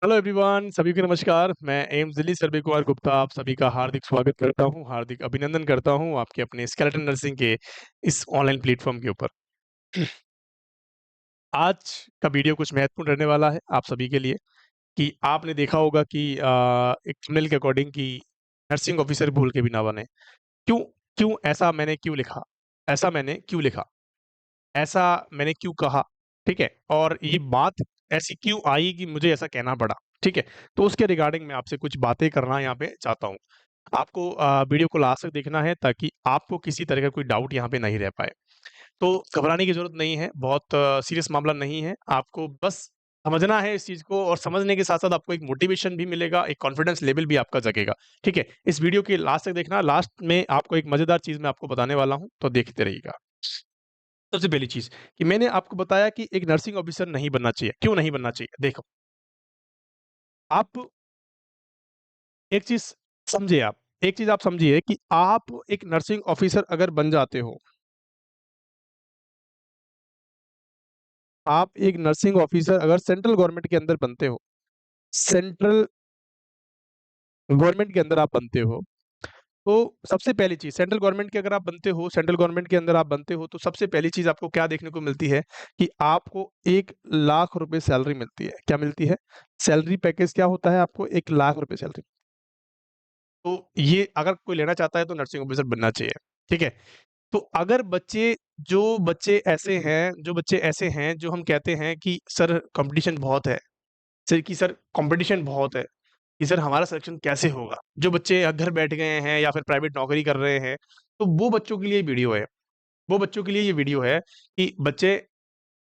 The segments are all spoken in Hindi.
हेलो एवरीवन, सभी को नमस्कार। मैं एम्स दिल्ली सर्वे कुमार गुप्ता आप सभी का हार्दिक स्वागत करता हूं, हार्दिक अभिनंदन करता हूं आपके अपने स्केलेटन नर्सिंग के इस ऑनलाइन प्लेटफॉर्म के ऊपर। आज का वीडियो कुछ महत्वपूर्ण रहने वाला है आप सभी के लिए कि आपने देखा होगा कि एक थंबनेल के अकॉर्डिंग कि नर्सिंग ऑफिसर भूल के भी ना बने। क्यों क्यों ऐसा मैंने क्यों लिखा? ऐसा मैंने क्यों लिखा? ऐसा मैंने क्यों कहा? ठीक है? और ये बात ऐसी क्यों आई कि मुझे ऐसा कहना पड़ा? ठीक है? तो उसके रिगार्डिंग मैं आपसे कुछ बातें करना यहाँ पे चाहता हूँ। आपको वीडियो को लास्ट तक देखना है ताकि आपको किसी तरह का कोई डाउट यहाँ पे नहीं रह पाए। तो घबराने की ज़रूरत नहीं है, बहुत सीरियस मामला नहीं है। आपको बस समझना है इस चीज़ को और समझने के साथ-साथ आपको एक मोटिवेशन भी मिलेगा, एक कॉन्फिडेंस लेवल भी आपका जगेगा। ठीक है? इस वीडियो के लास्ट तक देखना, लास्ट में आपको एक मज़ेदार चीज़ मैं आपको बताने वाला हूँ, तो देखते रहिएगा। सबसे पहली चीज़ कि मैंने आपको बताया कि एक नर्सिंग ऑफिसर नहीं बनना चाहिए। क्यों नहीं बनना चाहिए? देखो, आप एक चीज़ समझिए आप, एक चीज़ आप समझिए कि आप एक नर्सिंग ऑफिसर अगर बन जाते हो, आप एक नर्सिंग ऑफिसर अगर सेंट्रल गवर्नमेंट के अंदर बनते हो, सेंट्रल गवर्नमेंट के अंदर आप बनते हो, तो सबसे पहली चीज़ सेंट्रल गवर्नमेंट के अगर आप बनते हो, सेंट्रल गवर्नमेंट के अंदर आप बनते हो, तो सबसे पहली चीज़ आपको क्या देखने को मिलती है कि आपको 1 लाख रुपए सैलरी मिलती है। क्या मिलती है? सैलरी पैकेज क्या होता है आपको? 1 लाख रुपए सैलरी। तो ये अगर कोई लेना चाहता है तो नर्सिंग ऑफिसर बनना चाहिए, ठीक है? तो अगर बच्चे ऐसे हैं जो हम कहते हैं कि सर कॉम्पिटिशन बहुत है, सर कॉम्पिटिशन बहुत है, कि सर हमारा सिलेक्शन कैसे होगा? जो बच्चे घर बैठ गए हैं या फिर प्राइवेट नौकरी कर रहे हैं, तो वो बच्चों के लिए ये वीडियो है। वो बच्चों के लिए ये वीडियो है कि बच्चे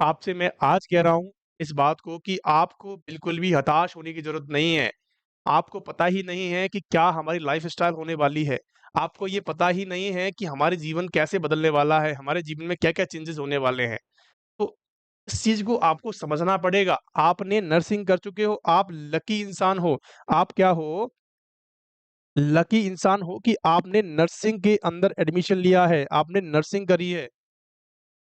आपसे मैं आज कह रहा हूँ इस बात को कि आपको बिल्कुल भी हताश होने की ज़रूरत नहीं है। आपको पता ही नहीं है कि क्या हमारी लाइफ़स्टाइल होने वाली है। आपको ये पता ही नहीं है कि हमारे जीवन कैसे बदलने वाला है, हमारे जीवन में क्या-क्या चेंजेज़ होने वाले हैं। तो इस चीज़ को आपको समझना पड़ेगा। आपने नर्सिंग कर चुके हो, आप लकी इंसान हो। आप क्या हो? लकी इंसान हो कि आपने नर्सिंग के अंदर एडमिशन लिया है, आपने नर्सिंग करी है।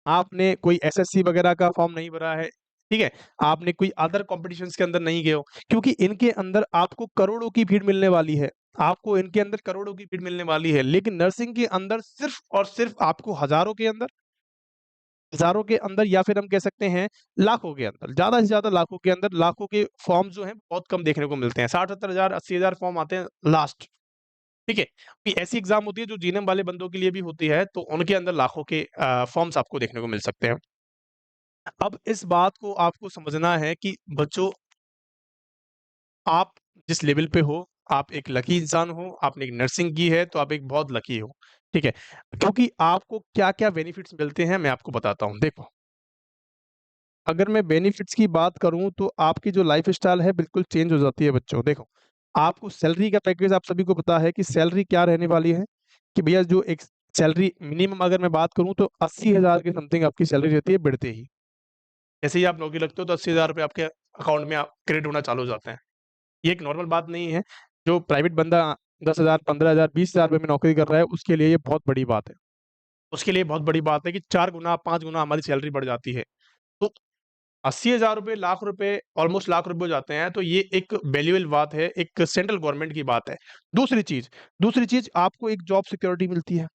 आपने कोई एसएससी वगैरह का फॉर्म नहीं भरा है, ठीक है? आपने कोई अदर कॉम्पिटिशन्स के अंदर नहीं गए हो, क्योंकि इनके अंदर आपको करोड़ों की भीड़ मिलने वाली है। आपको इनके अंदर करोड़ों की भीड़ मिलने वाली है, लेकिन नर्सिंग के अंदर सिर्फ़ और सिर्फ़ आपको हज़ारों के अंदर या फिर हम कह सकते हैं लाखों के अंदर, ज़्यादा से ज़्यादा लाखों के अंदर, लाखों के फॉर्म जो हैं बहुत कम देखने को मिलते हैं। 60-70 हज़ार, 80 हज़ार फॉर्म आते हैं लास्ट। ठीक है? कोई ऐसी एग्ज़ाम होती है जो जीएनएम वाले बंदों के लिए भी होती है, तो उनके अंदर लाखों के फॉर्म्स आपको देखने को मिल सकते हैं। अब इस बात को आपको समझना है कि बच्चों, आप जिस लेवल पे हो, आप एक लकी इंसान हो, आपने एक नर्सिंग की है, तो आप एक बहुत लकी हो, ठीक है? क्योंकि आपको क्या-क्या बेनिफिट्स मिलते हैं, मैं आपको बताता हूँ। देखो, अगर मैं बेनिफिट्स की बात करूँ, तो आपकी जो लाइफ़स्टाइल है, बिल्कुल चेंज हो जाती है बच्चों। देखो, आपको सैलरी का पैकेज आप सभी को पता है कि सैलरी क्या रहने वाली है, कि भैया जो एक सैलरी मिनिमम अगर मैं बात करूँ, तो 80,000 के समथिंग आपकी सैलरी रहती है बढ़ते ही। जैसे ही आप नौकरी लगते हो, तो 80,000 रुपए आपके अकाउंट में क्रेडिट होना चालू हो जाते हैं। ये एक नॉर्मल बात नहीं है। जो प्राइवेट बंदा 10,000, 15,000, 20,000 रुपए में नौकरी कर रहा है, उसके लिए ये बहुत बड़ी बात है। उसके लिए बहुत बड़ी बात है कि 4 गुना, 5 गुना हमारी सैलरी बढ़ जाती है। तो 80,000 रुपए, लाख रुपए, ऑलमोस्ट लाख रुपए हो जाते हैं, तो ये एक वैल्यूएबल बात है, एक सेंट्रल गवर्नमेंट की बात है। दूसरी चीज़ आपको एक जॉब सिक्योरिटी मिलती है।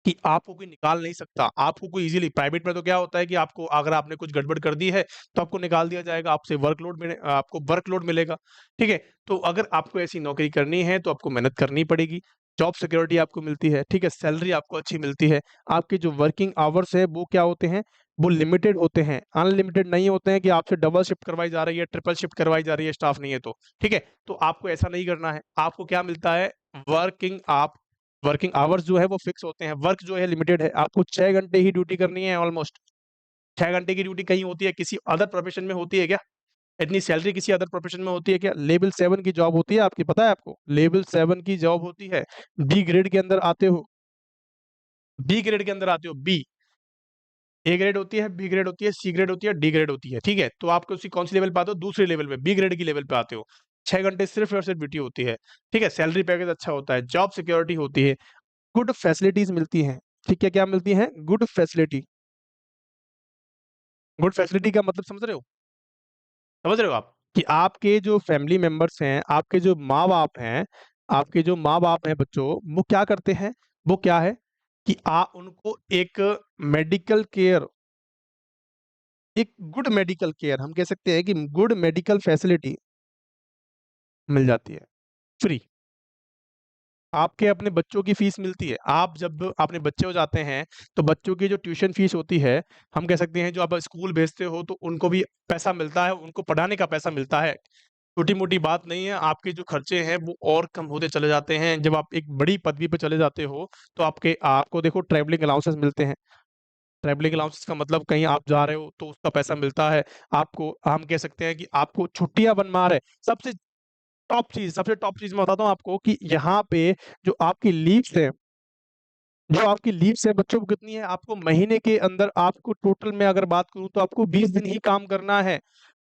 कि आपको कोई निकाल नहीं सकता, आपको कोई ईज़िली प्राइवेट में तो क्या होता है कि आपको अगर आपने कुछ गड़बड़ कर दी है, तो आपको निकाल दिया जाएगा, आपको वर्कलोड मिलेगा, ठीक है? तो अगर आपको ऐसी नौकरी करनी है, तो आपको मेहनत करनी पड़ेगी, जॉब सिक्योरिटी आपको मिलती है, ठीक है? सैलरी आपको अच्छी मिलती है, आपके जो वर्किंग आवर्स हैं, वो क्या होते हैं? वो लिमिटेड होते हैं, अनलिमिटेड नहीं होते हैं कि आपसे डबल शिफ्ट करवाई जा रही है, ट्रिपल शिफ्ट करवाई जा रही है, स्टाफ नहीं है तो, ठीक है? तो आपको ऐसा नहीं करना है, आपको क्या मिलता है? वर्किंग आप वर्किंग आवर्स जो है वो फिक्स होते हैं, वर्क जो है लिमिटेड है, आपको 6 घंटे ही ड्यूटी करनी है ऑलमोस्ट। 6 घंटे की ड्यूटी कहीं होती है, किसी अदर प्रोफेशन में होती है क्या? इतनी सैलरी किसी अदर प्रोफेशन में होती है क्या? लेवल 7 की जॉब होती है आपकी, पता है आपको? लेवल 7 की जॉब होती है, बी ग्रेड के अंदर आते हो, बी ग्रेड के अंदर आते हो, बी। ए ग्रेड होती है, बी ग्रेड होती है, सी ग्रेड होती है, डी ग्रेड होती है, ठीक है? तो आप उसी कौन-सी लेवल पे आते हो? दूसरे लेवल पे, बी ग्रेड की लेवल पे आते हो। 6 घंटे सिर्फ़ और सिर्फ़ ड्यूटी होती है, ठीक है? सैलरी पैकेज अच्छा होता है, जॉब सिक्योरिटी होती है, गुड फैसिलिटीज़ मिलती हैं, ठीक है? क्या मिलती हैं? Good facility. गुड फैसिलिटी का मतलब समझ रहे हो? समझ रहे हो आप? कि आपके जो फैमिली मेंबर्स हैं, आपके जो माँ-बाप हैं, आपके जो माँ-बाप हैं बच्चों, वो क्या करते हैं? वो क्या है कि उनको एक मेडिकल केयर, एक गुड मेडिकल केयर, हम कह सकते हैं कि गुड मेडिकल फैसिलिटी मिल जाती है, फ्री। आपके अपने बच्चों की फीस मिलती है। आप जब अपने बच्चे हो जाते हैं, तो बच्चों की जो ट्यूशन फीस होती है, हम कह सकते हैं जो आप स्कूल भेजते हो, तो उनको भी पैसा मिलता है, उनको पढ़ाने का पैसा मिलता है। छोटी-मोटी बात नहीं है, आपके जो खर्चे हैं वो और कम होते चले जाते हैं। जब आप एक बड़ी पदवी पे चले जाते हो, तो आपको देखो ट्रैवलिंग अलाउंसेस मिलते हैं। ट्रैवलिंग अलाउंसेस का मतलब कहीं आप जा रहे हो तो उसका पैसा मिलता है। आपको हम कह सकते हैं कि आपको छुट्टियाँ बनवा रहे, सबसे टॉप चीज़ मैं बताता हूँ आपको कि यहाँ पे जो आपकी लीव्स हैं, जो आपकी लीव्स है बच्चों को कितनी है, आपको महीने के अंदर आपको टोटल में अगर बात करूँ तो आपको 20 दिन ही काम करना है।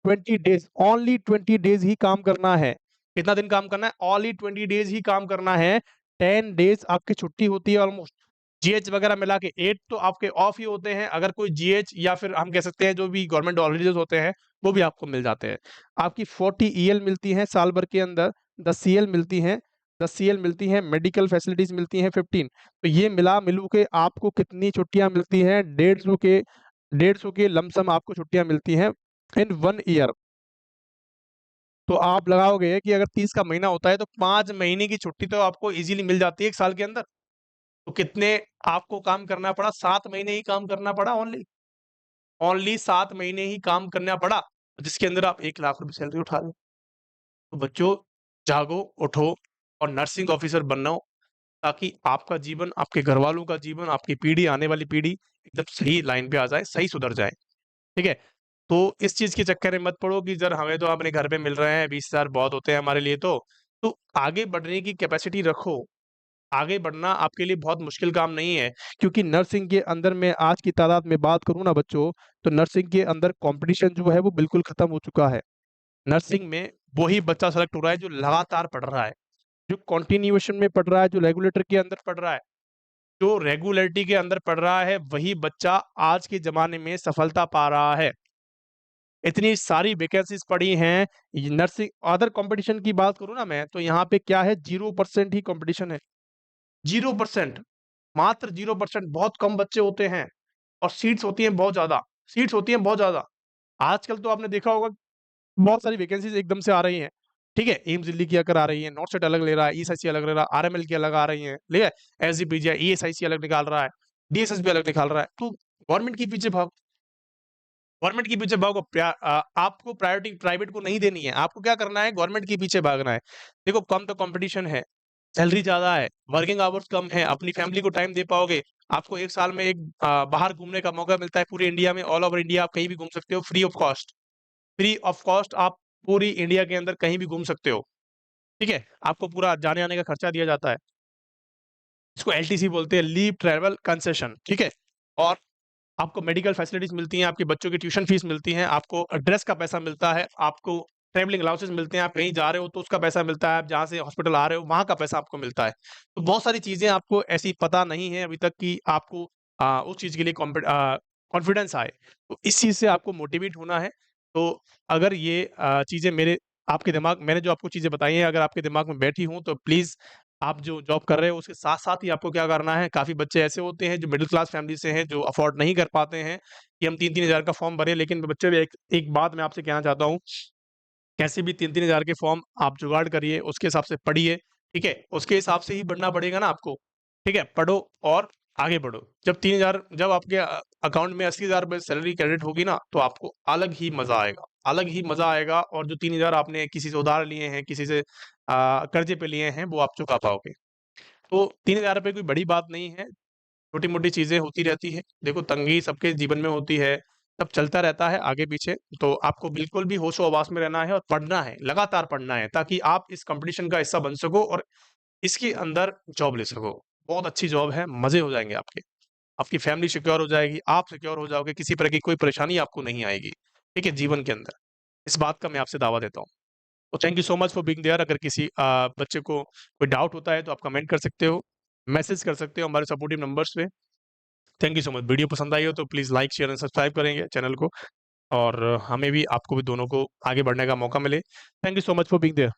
20 डेज़, ओनली 20 डेज़ ही काम करना है। कितना दिन काम करना है? ओनली 20 डेज़ ही काम करना है। 10 डेज़ आपकी छुट्टी होती है ऑलमोस्ट। जीएच वगैरह मिला के 8 तो आपके ऑफ ही होते हैं। अगर कोई जीएच या फिर हम कह सकते हैं जो भी गवर्नमेंट हॉलिडेज़ होते हैं, वो भी आपको मिल जाते हैं। आपकी 40 ईएल मिलती हैं साल भर के अंदर, 10 सीएल मिलती हैं, 10 सीएल मिलती हैं, मेडिकल फैसिलिटीज़ मिलती हैं 15। तो ये मिला-मिलू के आपको कितनी छुट्टियाँ मिलती हैं? 150 के लमसम आपको छुट्टियाँ मिलती हैं इन 1 ईयर। तो आप लगाओगे कि अगर 30 का महीना होता है तो 5 महीने की छुट्टी तो आपको ईज़िली मिल जाती है 1 साल के अंदर। तो कितने आपको काम करना पड़ा? 7 महीने ही काम करना पड़ा ओनली। ओनली 7 महीने ही काम करना पड़ा, जिसके अंदर आप 1 लाख रुपए सैलरी उठा रहे हो। तो बच्चों, जागो, उठो और नर्सिंग ऑफिसर बनना, ताकि आपका जीवन, आपके घरवालों का जीवन, आपकी पीढ़ी, आने वाली पीढ़ी एकदम सही लाइन पे आ जाए, सही सुधर जाए। ठीक है? तो इस चीज़ के चक्कर में मत पड़ो कि सर हमें तो अपने घर पे मिल रहे हैं, 20,000 बहुत होते हैं हमारे लिए तो। तो आगे बढ़ने की कैपेसिटी रखो। आगे बढ़ना आपके लिए बहुत मुश्किल काम नहीं है, क्योंकि नर्सिंग के अंदर मैं आज की तादाद में बात करूँ ना बच्चों, तो नर्सिंग के अंदर कॉम्पिटिशन जो है वो बिल्कुल खत्म हो चुका है। नर्सिंग में वही बच्चा सेलेक्ट हो रहा है जो लगातार पढ़ रहा है, जो कंटिन्यूएशन में पढ़ रहा है, जो रेगुलेटर के अंदर पढ़ रहा है। जो रेगुलरिटी के अंदर पढ़ रहा है, वही बच्चा आज के ज़माने में सफलता पा रहा है। इतनी सारी वैकेंसीज़ पड़ी हैं, ये नर्सिंग अदर कॉम्पिटिशन की बात करूँ ना मैं, तो यहाँ पे क्या है 0% ही कॉम्पिटिशन है। 0%, मात्र 0%, बहुत कम बच्चे होते हैं और सीट्स होती हैं बहुत ज़्यादा, सीट्स होती हैं बहुत ज़्यादा। आजकल तो आपने देखा होगा बहुत सारी वैकेंसीज़ एकदम से आ रही हैं, ठीक है? एम्स दिल्ली की आकर आ रही है, नॉर्थ-सेट अलग ले रहा है, ईएसआईसी अलग ले रहा है, आरएमएल की अलग आ रही हैं, ठीक है? एसजीपीजी, ईएसआईसी अलग निकाल रहा है, डीएसएसबी अलग निकाल रहा है। तो गवर्नमेंट के पीछे भागो, गवर्नमेंट के पीछे भागो, आपको प्रायोरिटी प्राइवेट को नहीं देनी है, आपको क्या करना है, गवर्नमेंट के पीछे भागना है। देखो कम तो कॉम्पिटिशन है, सैलरी ज़्यादा है, वर्किंग आवर्स कम है, अपनी फैमिली को टाइम दे पाओगे। आपको 1 साल में बाहर घूमने का मौका मिलता है पूरे इंडिया में, ऑल ओवर इंडिया आप कहीं भी घूम सकते हो free of cost. Free of cost आप पूरी इंडिया के अंदर कहीं भी घूम सकते हो, ठीक है? आपको पूरा जाने-आने का खर्चा दिया जाता है। इसको एलटीसी बोलते हैं, लीव ट्रैवल कंसेशन, ठीक है? और आपको मेडिकल फैसिलिटीज़ मिलती हैं, आपके बच्चों की ट्यूशन फीस मिलती है, आपको ड्रेस का पैसा मिलता है, आपको ट्रैवलिंग अलाउंसेस मिलते हैं, आप कहीं जा रहे हो तो उसका पैसा मिलता है, आप जहाँ से हॉस्पिटल आ रहे हो वहाँ का पैसा आपको मिलता है। तो बहुत सारी चीज़ें आपको ऐसी पता नहीं है अभी तक कि आपको उस चीज़ के लिए कॉन्फिडेंस आए। तो इस चीज़ से आपको मोटिवेट होना है। तो अगर ये चीज़ें मेरे आपके दिमाग मैंने जो आपको चीज़ें बताई हैं, अगर आपके दिमाग में बैठी हों तो प्लीज़ आप जो जॉब कर रहे हो उसके साथ-साथ ही आपको क्या करना है, काफ़ी बच्चे ऐसे होते हैं जो मिडल क्लास फैमिली से हैं, जो अफ़ोर्ड नहीं कर पाते हैं कि हम 3-3 हज़ार का फॉर्म भरें। लेकिन बच्चे भी एक एक बात मैं आपसे कहना चाहता हूँ, कैसे भी 3-3 हज़ार के फॉर्म आप जुगाड़ करिए, उसके हिसाब से पढ़िए, ठीक है? उसके हिसाब से ही बढ़ना पड़ेगा ना आपको, ठीक है? पढ़ो और आगे बढ़ो। जब आपके अकाउंट में 80,000 रुपए सैलरी क्रेडिट होगी ना, तो आपको अलग ही मज़ा आएगा, अलग ही मज़ा आएगा, और जो 3,000 आपने किसी से उधार लिए हैं, किसी से कर्ज़े पे लिए हैं, वो आप चुका पाओगे। तो 3,000 रुपए कोई बड़ी बात नहीं है, छोटी-मोटी चीज़ें होती रहती हैं। देखो तंगी सबके जीवन में होती है, सब चलता रहता है आगे-पीछे, तो आपको बिल्कुल भी होशो-हवास में रहना है और पढ़ना है, लगातार पढ़ना है, ताकि आप इस कॉम्पिटिशन का हिस्सा बन सको और इसके अंदर जॉब ले सको। बहुत अच्छी जॉब है, मज़े हो जाएँगे आपके। आपकी फैमिली सिक्योर हो जाएगी, आप सिक्योर हो जाओगे, किसी तरह की कोई परेशानी आपको नहीं आएगी, ठीक है, जीवन के अंदर। इस बात का मैं आपसे दावा देता हूँ। तो thank you so much for being there. अगर किसी बच्चे को कोई डाउट होता है तो आप कमेंट कर सकते हो, मैसेज कर सकते हो हमारे सपोर्टिव नंबर्स पे। Thank you so much. Video पसंद आई हो तो please like, share and subscribe करेंगे चैनल को। और हमें भी आपको भी दोनों को आगे बढ़ने का मौका मिले। Thank you so much for being there.